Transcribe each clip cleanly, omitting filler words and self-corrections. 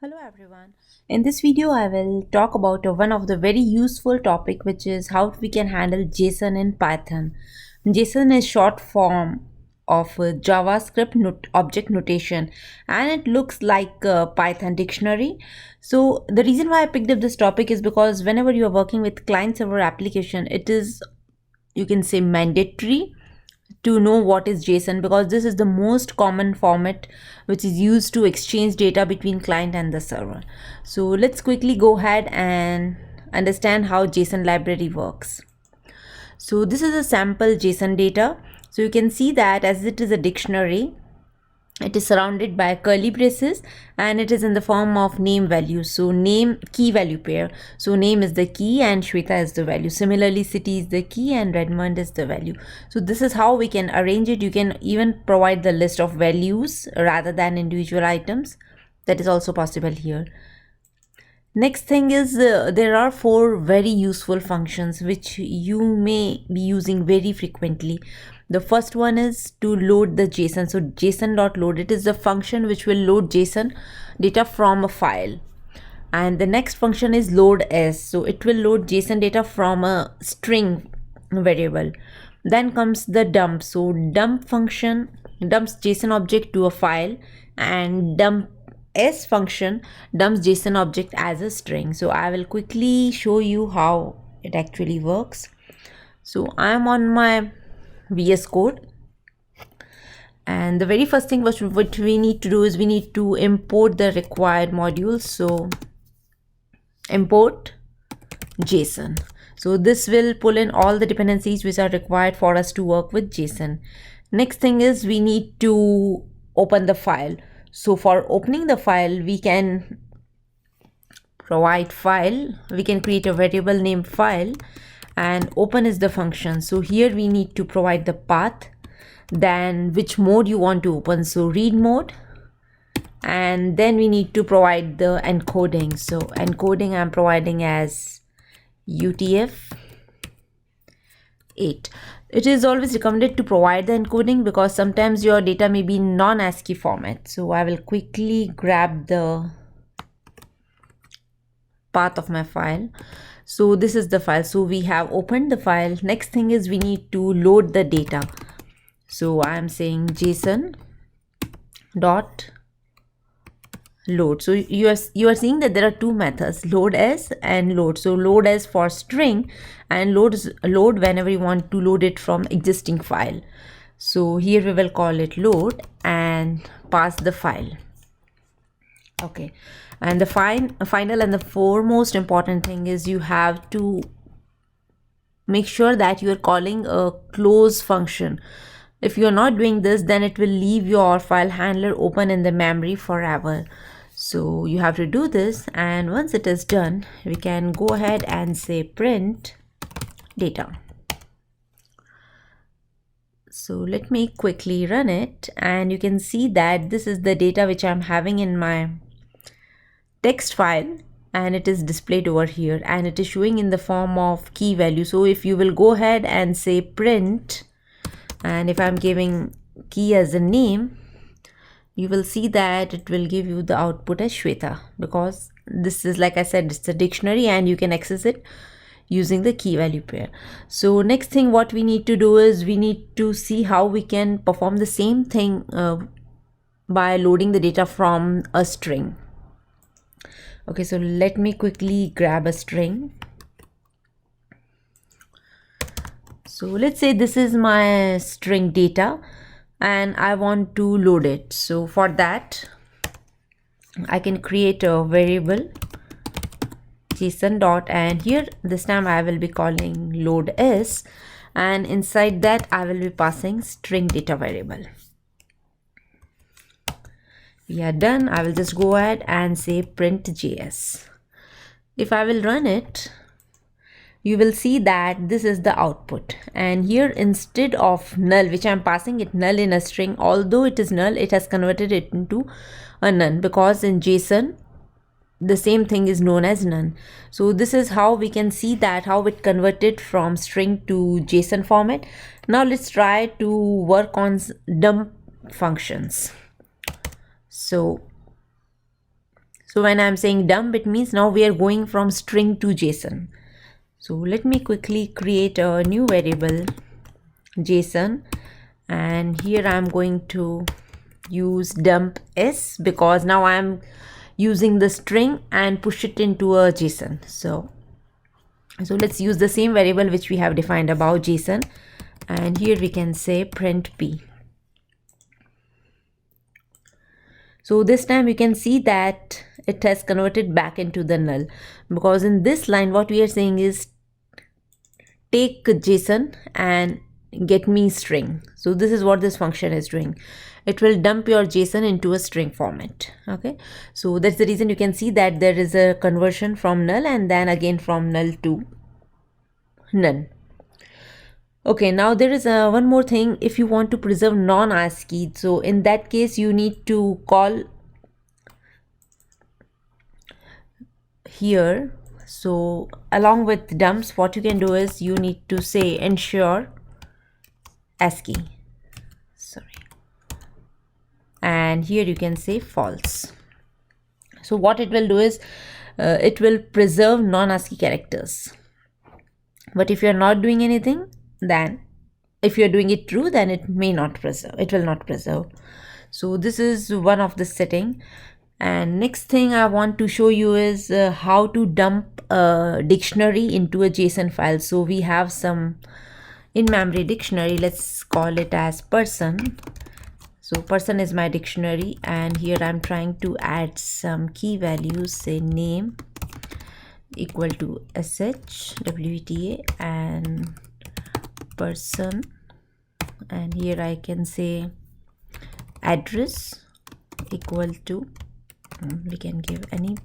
Hello everyone. In this video I will talk about one of the very useful topic, which is how we can handle JSON in Python. JSON is short form of JavaScript object notation, and it looks like a Python dictionary. So the reason why I picked up this topic is because whenever you are working with client server application, it is, you can say, mandatory to know what is JSON, because this is the most common format which is used to exchange data between client and the server. So let's quickly go ahead and understand how JSON library works. So this is a sample JSON data. So you can see that as it is a dictionary, it is surrounded by curly braces and it is in the form of name value. So name key value pair. So name is the key and Shweta is the value. Similarly, city is the key and Redmond is the value. So this is how we can arrange it. You can even provide the list of values rather than individual items. That is also possible here. Next thing is there are four very useful functions which you may be using very frequently. The first one is to load the JSON. So JSON.load, it is the function which will load JSON data from a file. And the next function is load s. So it will load JSON data from a string variable. Then comes the dump. So dump function dumps JSON object to a file, and dump s function dumps JSON object as a string. So I will quickly show you how it actually works. So I am on my VS Code, and the very first thing what we need to do is we need to import the required modules. So import JSON. So this will pull in all the dependencies which are required for us to work with JSON. Next thing is we need to open the file. So for opening the file, we can provide file. We can create a variable named file, and open is the function. So here we need to provide the path, then which mode you want to open. So read mode, and then we need to provide the encoding. So encoding I'm providing as UTF-8. It is always recommended to provide the encoding because sometimes your data may be non-ASCII format. So I will quickly grab the path of my file. So this is the file. So we have opened the file. Next thing is we need to load the data. So I am saying JSON dot load. So you are seeing that there are two methods, load as and load. So load as for string, and load whenever you want to load it from existing file. So here we will call it load and pass the file. Okay, and the final and the foremost important thing is you have to make sure that you are calling a close function. If you are not doing this, then it will leave your file handler open in the memory forever. So you have to do this, and once it is done, we can go ahead and say print data. So let me quickly run it, and you can see that this is the data which I'm having in my text file, and it is displayed over here, and it is showing in the form of key value. So if you will go ahead and say print, and if I'm giving key as a name, you will see that it will give you the output as Shweta, because this is, like I said, it's a dictionary and you can access it using the key value pair. So next thing what we need to do is we need to see how we can perform the same thing by loading the data from a string. Okay, so let me quickly grab a string. So let's say this is my string data and I want to load it. So for that, I can create a variable JSON dot, and here this time I will be calling load s, and inside that I will be passing string data variable. We are done. I will just go ahead and say print JS. If I will run it, you will see that this is the output, and here instead of null, which I'm passing it null in a string, although it is null, it has converted it into a none, because in JSON the same thing is known as none. So this is how we can see that how it converted from string to JSON format. Now let's try to work on dump functions. So So when I'm saying dump, it means now we are going from string to JSON. So let me quickly create a new variable JSON, and here I'm going to use dump s because now I'm using the string and push it into a JSON. So let's use the same variable which we have defined above JSON, and here we can say print p. So this time you can see that it has converted back into the null, because in this line what we are saying is take JSON and get me string. So this is what this function is doing. It will dump your JSON into a string format. Okay, so that's the reason you can see that there is a conversion from null and then again from null to none. Okay, now there is one more thing. If you want to preserve non-ASCII, so in that case you need to call here. So along with dumps, what you can do is you need to say ensure ASCII, and here you can say false. So what it will do is it will preserve non-ASCII characters, but if you're not doing anything, then if you're doing it true, then it may not preserve, it will not preserve. So this is one of the setting. And next thing I want to show you is how to dump a dictionary into a JSON file. So we have some in-memory dictionary, let's call it as person. So person is my dictionary, and here I'm trying to add some key values, say name equal to shweta and person, and here I can say address equal to, we can give any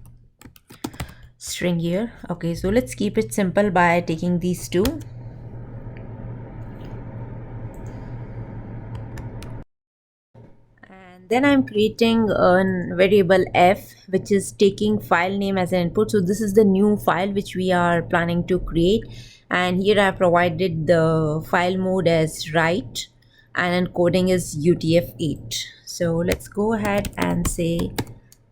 string here. Okay, so let's keep it simple by taking these two. And then I'm creating a variable f which is taking file name as an input. So this is the new file which we are planning to create, and here I provided the file mode as write and encoding is UTF-8. So let's go ahead and say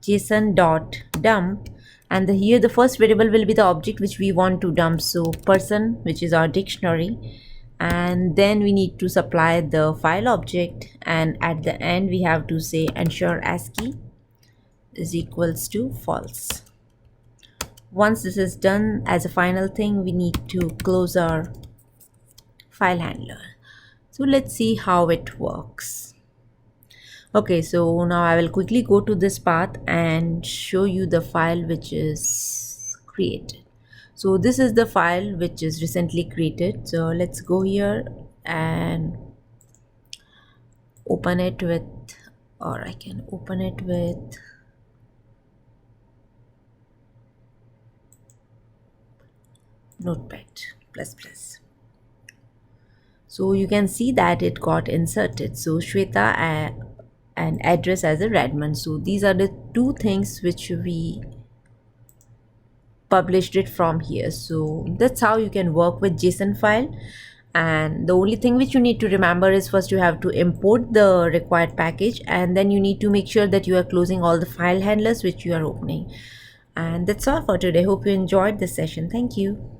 json.dump, and here the first variable will be the object which we want to dump, so person, which is our dictionary, and then we need to supply the file object, and at the end we have to say ensure ASCII is equals to false. Once this is done, as a final thing, we need to close our file handler. So let's see how it works. Okay, so now I will quickly go to this path and show you the file which is created. So this is the file which is recently created. So let's go here and open it with, or I can open it with Notepad++. So you can see that it got inserted. So Shweta and address as a Redmond. So these are the two things which we published it from here. So that's how you can work with JSON file. And the only thing which you need to remember is first you have to import the required package, and then you need to make sure that you are closing all the file handlers which you are opening. And that's all for today. Hope you enjoyed this session. Thank you.